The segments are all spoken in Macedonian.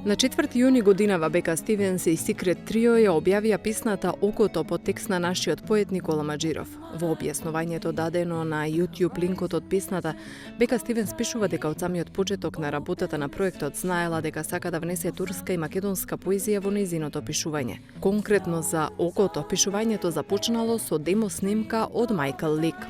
На 4 јуни годинава Бека Стивенс и Секрет Трио ја објавија песната Окото по текст на нашиот поет Никола Маџиров. Во објаснувањето дадено на YouTube линкот од песната, Бека Стивенс пишува дека од самиот почеток на работата на проектот знаела дека сака да внесе турска и македонска поезија во нејзиното пишување. Конкретно за Окото, пишувањето започнало со демо снимка од Майкл Лик.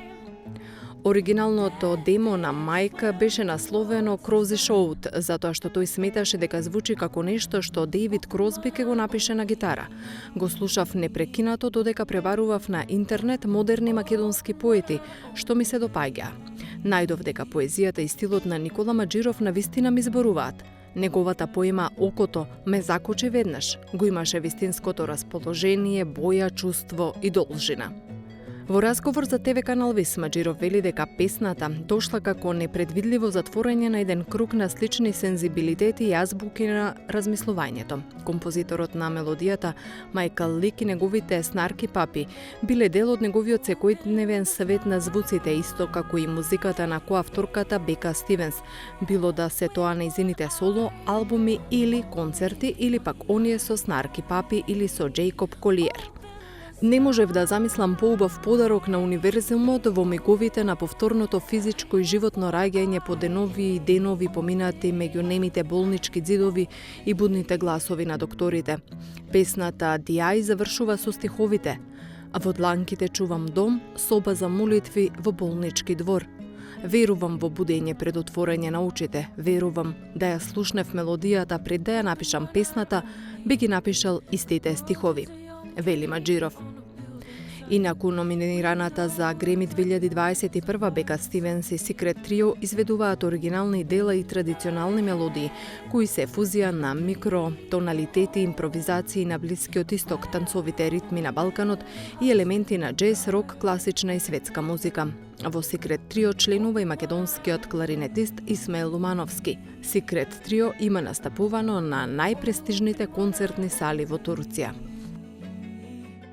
Оригиналното демо на Майк беше насловено Крози Шоут, затоа што тој сметаше дека звучи како нешто што Дејвид Кросби ќе го напише на гитара. Го слушав непрекинато додека пребарував на интернет модерни македонски поети, што ми се допаѓа. Најдов дека поезијата и стилот на Никола Маџиров навистина ми зборуваат. Неговата поема Окото ме закочи веднаш. Го имаше вистинското расположение, боја, чувство и должина. Во разговор за ТВ канал ВИС, Маџиров вели дека песната дошла како непредвидливо затворање на еден круг на слични сензибилитети и азбуки на размислувањето. Композиторот на мелодијата, Майкл Лик и неговите снарки папи, биле дел од неговиот секојдневен свет на звуците, исто како и музиката на коавторката Бека Стивенс, било да се тоа нејзините соло, албуми или концерти, или пак оние со снарки папи или со Джейкоб Колиер. Не можев да замислам поубав подарок на универзумот во миговите на повторното физичко и животно раѓање по денови и денови поминати меѓу немите болнички ѕидови и будните гласови на докторите. Песната Диај завршува со стиховите: "А во дланките чувам дом, соба за молитви во болнички двор. Верувам во будење пред отворање на очите. Верувам да ја слушнев мелодијата пред да ја напишам песната, би ги напишал истите стихови", вели Маџиров. Инаку номинираната за Греми 2021 Бека Стивенс и Секрет Трио изведуваат оригинални дела и традиционални мелодии, кои се фузија на микротоналитети, импровизации на Блискиот Исток, танцовите ритми на Балканот и елементи на џез, рок, класична и светска музика. Во Секрет Трио членува и македонскиот кларинетист Исмаил Лумановски. Секрет Трио има настапувано на најпрестижните концертни сали во Турција.